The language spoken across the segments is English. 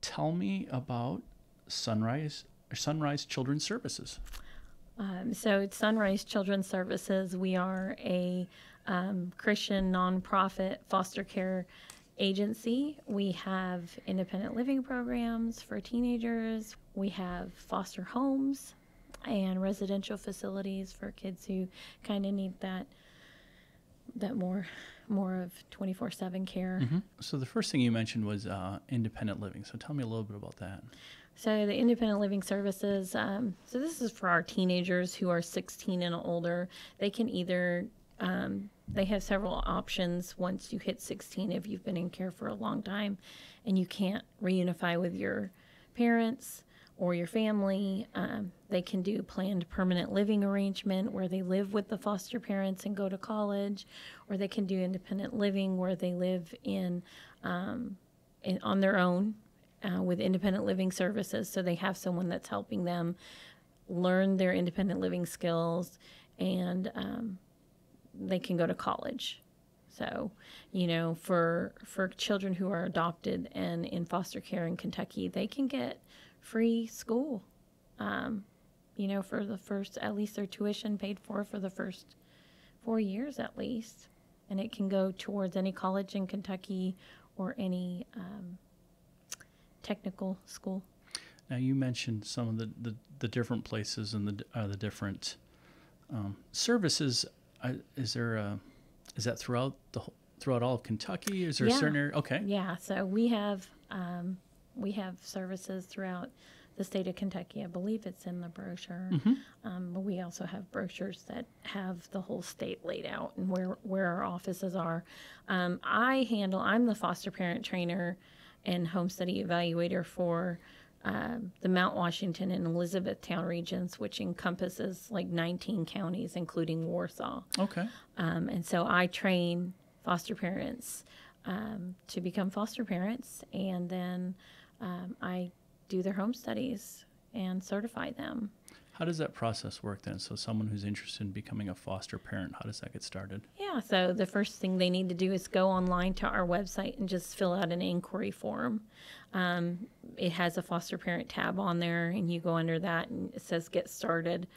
tell me about Sunrise Children's Services. So at Sunrise Children's Services, we are a Christian nonprofit foster care agency. We have independent living programs for teenagers. We have foster homes and residential facilities for kids who kind of need that more of 24/7 care. So the first thing you mentioned was independent living. So tell me a little bit about that. So the independent living services, so this is for our teenagers who are 16 and older. They can either, they have several options once you hit 16 if you've been in care for a long time and you can't reunify with your parents or your family. They can do planned permanent living arrangement where they live with the foster parents and go to college, or they can do independent living where they live on their own. With independent living services, so they have someone that's helping them learn their independent living skills, and they can go to college. So, for children who are adopted and in foster care in Kentucky, they can get free school. For the first, at least their tuition paid for the first 4 years at least, and it can go towards any college in Kentucky or any technical school. Now you mentioned some of the different places and the different services. Is that throughout all of Kentucky? Is there a certain area? Okay. Yeah. So we have services throughout the state of Kentucky. I believe it's in the brochure. But we also have brochures that have the whole state laid out and where our offices are. I'm the foster parent trainer and home study evaluator for the Mount Washington and Elizabethtown regions, which encompasses like 19 counties, including Warsaw. Okay. And so I train foster parents to become foster parents, and then I do their home studies and certify them. How does that process work then? So someone who's interested in becoming a foster parent, how does that get started? Yeah, so the first thing they need to do is go online to our website and just fill out an inquiry form. It has a foster parent tab on there, and you go under that, and it says get started.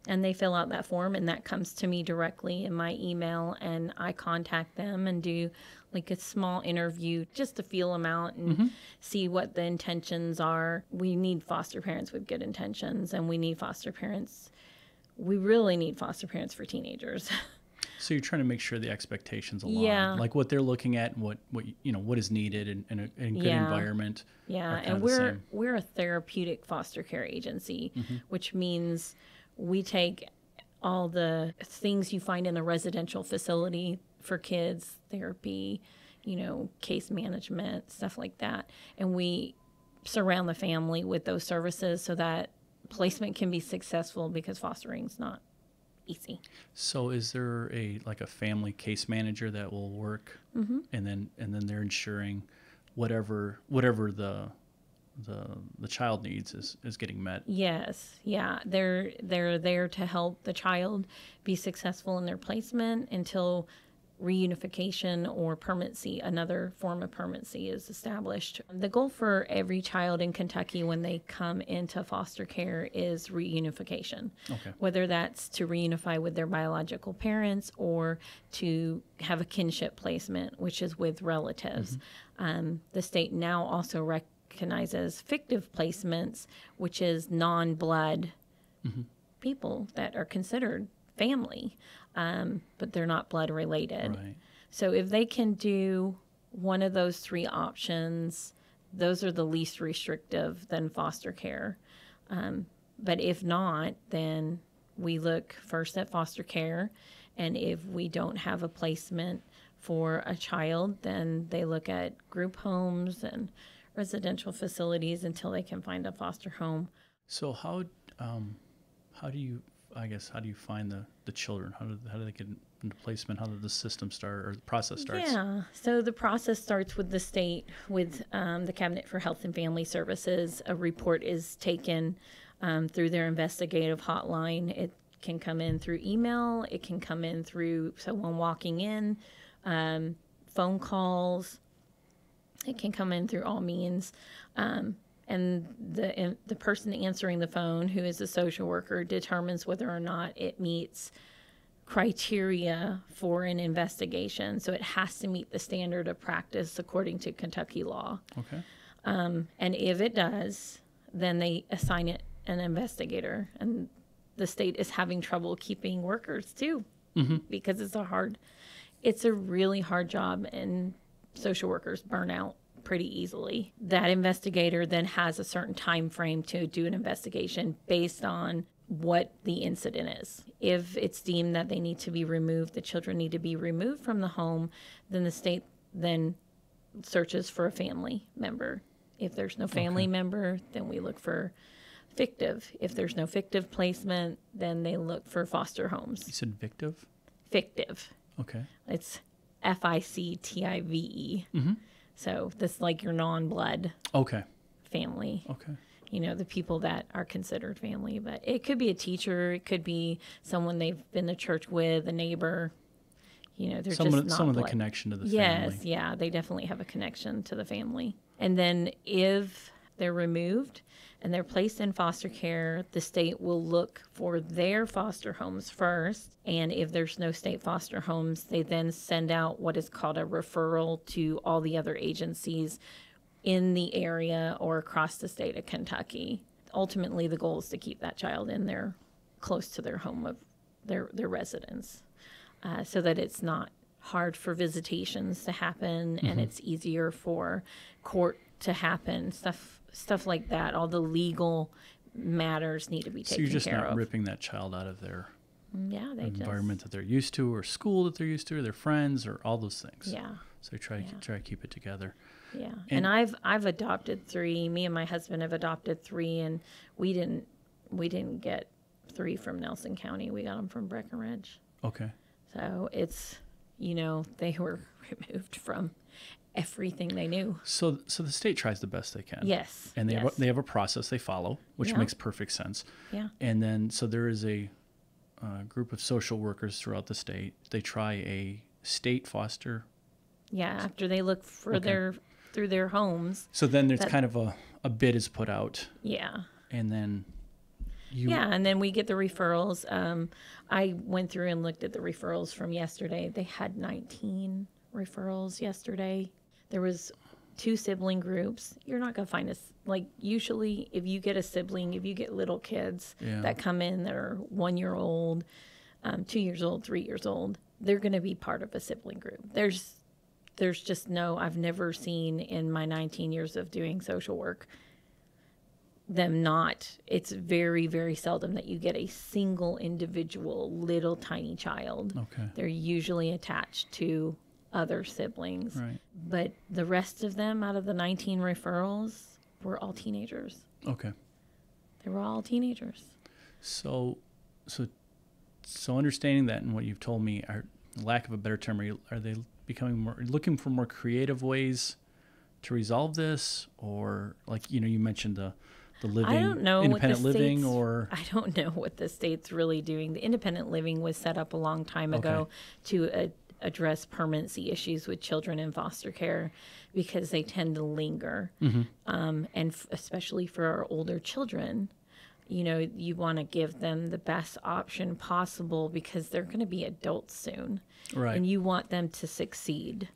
And they fill out that form, and that comes to me directly in my email, and I contact them and do like a small interview just to feel them out and see what the intentions are. We need foster parents with good intentions, and we really need foster parents for teenagers. So you're trying to make sure the expectations align, like what they're looking at, and what is needed in a good environment. Yeah, and we're a therapeutic foster care agency, which means we take all the things you find in a residential facility for kids, therapy, case management, stuff like that, and we surround the family with those services so that placement can be successful, because fostering's not easy. So is there a family case manager that will work, and then they're ensuring whatever the child needs is getting met? Yes. Yeah. They're there to help the child be successful in their placement until reunification or permanency, another form of permanency, is established. The goal for every child in Kentucky when they come into foster care is reunification. Okay. Whether that's to reunify with their biological parents or to have a kinship placement, which is with relatives. The state now also recognizes fictive placements, which is non-blood people that are considered family, but they're not blood related. Right. So if they can do one of those three options, those are the least restrictive than foster care. But if not, then we look first at foster care. And if we don't have a placement for a child, then they look at group homes and residential facilities until they can find a foster home. So how do you find the children? How do they get into placement? How did the system start, or the process starts? Yeah, so the process starts with the state, with the Cabinet for Health and Family Services. A report is taken through their investigative hotline. It can come in through email. It can come in through someone walking in, phone calls. It can come in through all means. And the person answering the phone, who is a social worker, determines whether or not it meets criteria for an investigation. So it has to meet the standard of practice according to Kentucky law. Okay. And if it does, then they assign it an investigator. And the state is having trouble keeping workers too, because it's a really hard job, and social workers burn out pretty easily. That investigator then has a certain time frame to do an investigation based on what the incident is. If it's deemed that they need to be removed, the children need to be removed from the home, then the state then searches for a family member. If there's no family member, then we look for fictive. If there's no fictive placement, then they look for foster homes. You said victive? Fictive. Okay. It's FICTIVE. So this is like your non-blood family. Okay. You know, the people that are considered family. But it could be a teacher. It could be someone they've been to church with, a neighbor. You know, they're just not some of the blood. connection to the family. Yes, yeah, they definitely have a connection to the family. And then if they're removed and they're placed in foster care, the state will look for their foster homes first. And if there's no state foster homes, they then send out what is called a referral to all the other agencies in the area or across the state of Kentucky. Ultimately, the goal is to keep that child in there close to their home of their residence, so that it's not hard for visitations to happen and it's easier for court to happen, stuff like that. All the legal matters need to be taken care of. So you're just not ripping that child out of their environment that they're used to, or school that they're used to, or their friends, or all those things. Yeah. So you try to keep it together. Yeah. And I've adopted 3. Me and my husband have adopted 3, and we didn't get 3 from Nelson County. We got them from Breckenridge. Okay. So it's, they were removed from everything they knew. So the state tries the best they can. Yes. And they have a process they follow, which makes perfect sense. Yeah. And then so there is a group of social workers throughout the state. They try a state foster. Yeah, after they look for through their homes. So then there's kind of a bid is put out. Yeah. And then and then we get the referrals. I went through and looked at the referrals from yesterday. They had 19 referrals yesterday. There was 2 sibling groups. You're not going to find us. Like, usually if you get a sibling, if you get little kids that come in that are 1 year old, 2 years old, 3 years old, they're going to be part of a sibling group. There's just I've never seen in my 19 years of doing social work them not. It's very, very seldom that you get a single individual little tiny child. Okay. They're usually attached to other siblings. Right. But the rest of them, out of the 19 referrals, were all teenagers. Okay. They were all teenagers. So understanding that and what you've told me, lack of a better term, are they looking for more creative ways to resolve this? Or like, you mentioned the living, I don't know independent living, or I don't know what the state's really doing. The independent living was set up a long time ago to address permanency issues with children in foster care, because they tend to linger. And especially for our older children, you want to give them the best option possible, because they're going to be adults soon. Right. And you want them to succeed.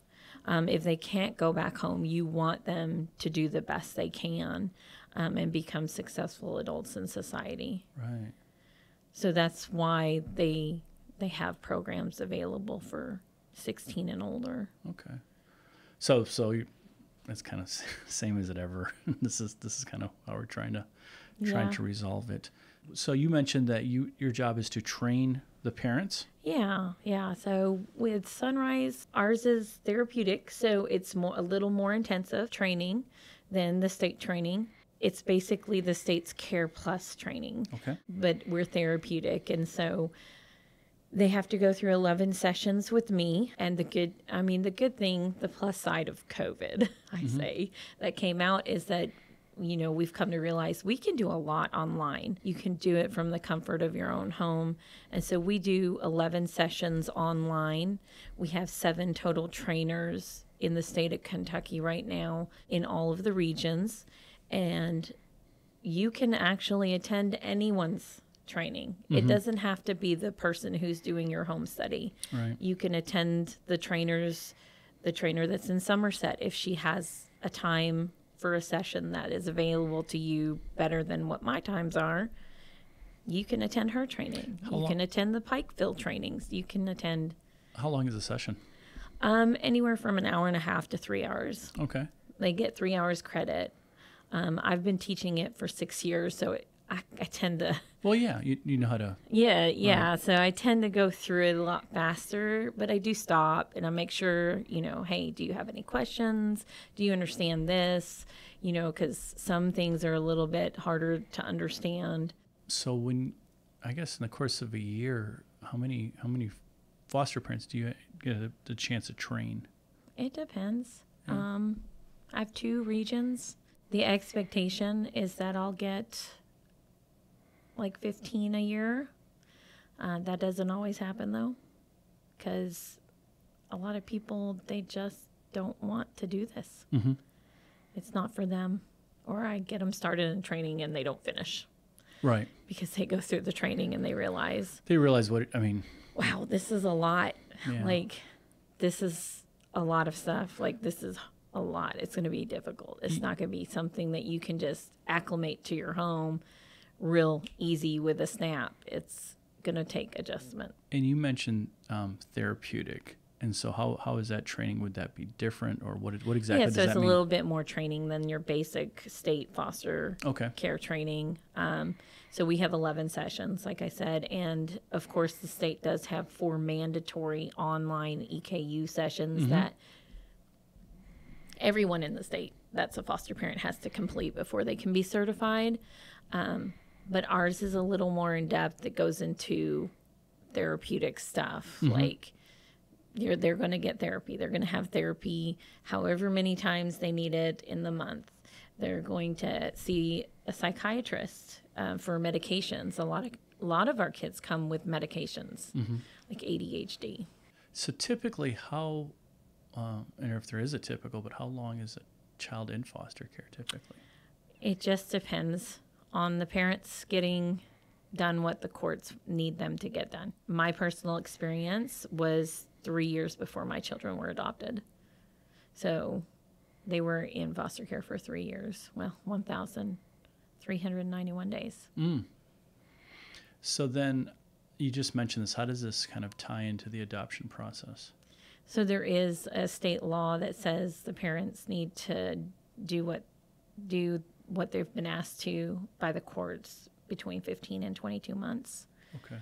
If they can't go back home, you want them to do the best they can and become successful adults in society. Right. So that's why they have programs available for 16 and older. Okay. So it's kind of same as it ever. This is kind of how we're trying to resolve it. So you mentioned that your job is to train the parents. Yeah. So with Sunrise, ours is therapeutic, so it's a little more intensive training than the state training. It's basically the state's Care Plus training. Okay. But we're therapeutic, and so they have to go through 11 sessions with me. And the good thing, the plus side of COVID, I say, that came out is that we've come to realize we can do a lot online. You can do it from the comfort of your own home. And so we do 11 sessions online. We have 7 total trainers in the state of Kentucky right now in all of the regions. And you can actually attend anyone's training. It doesn't have to be the person who's doing your home study. Right. You can attend the trainer that's in Somerset if she has a time for a session that is available to you better than what my times are. You can attend her training. You can attend the Pikeville trainings. You can attend. How long is a session? Anywhere from an hour and a half to 3 hours. Okay. They get 3 hours credit. I've been teaching it for 6 years, so I tend to. Well, yeah, you know how to. Yeah. So I tend to go through it a lot faster, but I do stop and I make sure, hey, do you have any questions? Do you understand this? Because some things are a little bit harder to understand. So I guess in the course of a year, how many foster parents do you get the chance to train? It depends. Yeah. I have 2 regions. The expectation is that I'll get like 15 a year. That doesn't always happen though, because a lot of people, they just don't want to do this. Mm-hmm. It's not for them. Or I get them started in training and they don't finish. Right. Because they go through the training and they realize, wow, this is a lot. Yeah. Like, this is a lot of stuff. Like, this is a lot. It's going to be difficult. It's not going to be something that you can just acclimate to your home real easy with a snap. It's going to take adjustment. And you mentioned therapeutic. And so how is that training? Would that be different, or what exactly does that mean? Yeah, so it's a little bit more training than your basic state foster care training. So we have 11 sessions, like I said. And, of course, the state does have 4 mandatory online EKU sessions that everyone in the state that's a foster parent has to complete before they can be certified. But ours is a little more in depth. It goes into therapeutic stuff. Like, they're going to get therapy. They're going to have therapy however many times they need it in the month. They're going to see a psychiatrist for medications. A lot of our kids come with medications, like ADHD. So typically how, and if there is a typical, but how long is a child in foster care typically? It just depends on the parents getting done what the courts need them to get done. My personal experience was 3 years before my children were adopted. So they were in foster care for 3 years. Well, 1,391 days. So then you just mentioned this. How does this kind of tie into the adoption process? So there is a state law that says the parents need to do what they've been asked to by the courts between 15 and 22 months. Okay.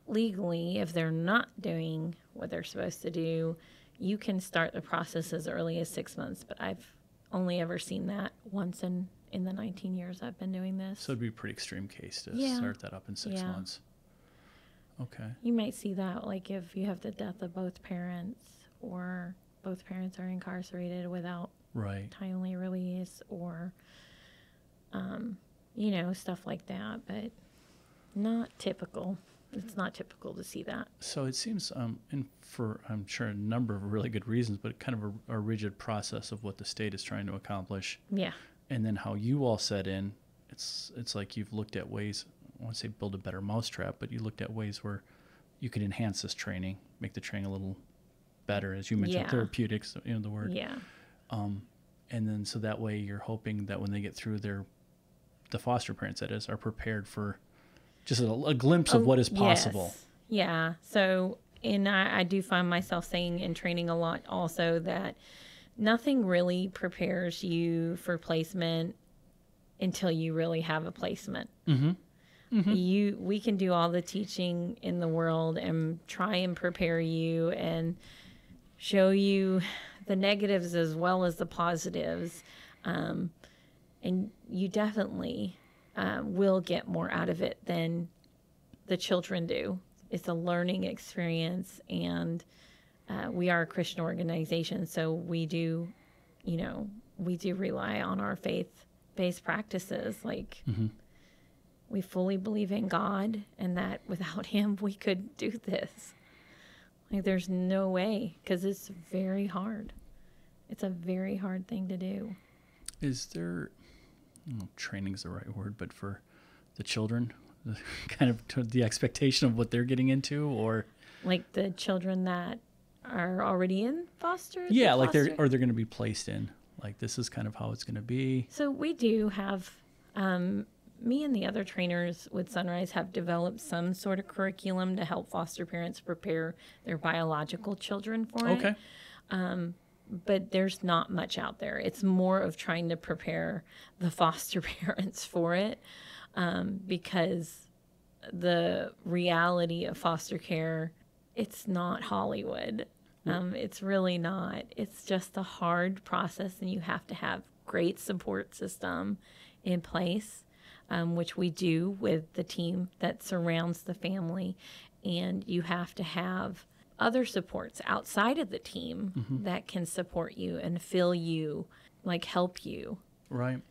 Legally, if they're not doing what they're supposed to do, you can start the process as early as 6 months. But I've only ever seen that once in the 19 years I've been doing this. So it'd be a pretty extreme case to start that up in 6 months. Okay. You might see that, like, if you have the death of both parents, or both parents are incarcerated without timely release, or, stuff like that. But not typical. It's not typical to see that. So it seems, and for, I'm sure, a number of really good reasons, but kind of a rigid process of what the state is trying to accomplish. Yeah. And then how you all set in, it's like you've looked at ways, I want to say build a better mousetrap, but you looked at ways where you could enhance this training, make the training a little better, as you mentioned, therapeutics, the word. Yeah. And then so that way you're hoping that when they get through the foster parents, that is, are prepared for just a glimpse of what is possible. Yes. Yeah. So, and I do find myself saying in training a lot also that nothing really prepares you for placement until you really have a placement. We can do all the teaching in the world and try and prepare you and show you the negatives as well as the positives. And you definitely will get more out of it than the children do. It's a learning experience, and we are a Christian organization, so we do rely on our faith-based practices. Like, we fully believe in God, and that without Him, we could do this. Like, there's no way, because it's very hard. It's a very hard thing to do. Is there, I don't know if training's the right word, but for the children, kind of the expectation of what they're getting into, or Like the children that are already in foster? yeah, the like they're foster- going to be placed in, like this is kind of how it's going to be. So we do have, me and the other trainers with Sunrise have developed some sort of curriculum to help foster parents prepare their biological children for it. Okay. But there's not much out there. It's more of trying to prepare the foster parents for it, because the reality of foster care, it's not Hollywood. It's really not. It's just a hard process, and you have to have great support system in place, which we do with the team that surrounds the family. And you have to have other supports outside of the team that can support you and fill you, like help you. Right.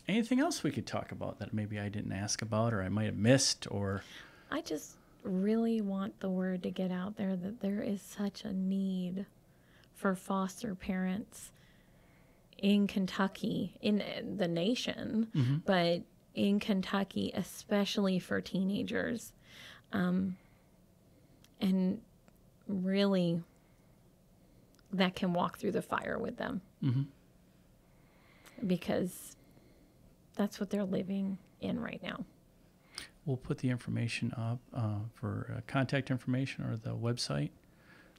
Anything else we could talk about that maybe I didn't ask about or I might have missed, or I just really want the word to get out there that there is such a need for foster parents in Kentucky, in the nation, but in Kentucky, especially for teenagers. And really, that can walk through the fire with them. Because that's what they're living in right now. we'll put the information up for contact information or the website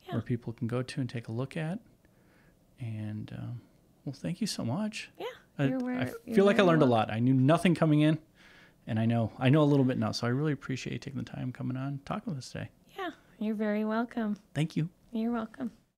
where people can go to and take a look at. And well, thank you so much. Yeah. I feel like I learned a lot. I knew nothing coming in, and I know a little bit now. So I really appreciate you taking the time coming on and talking with us today. Yeah, you're very welcome. Thank you. You're welcome.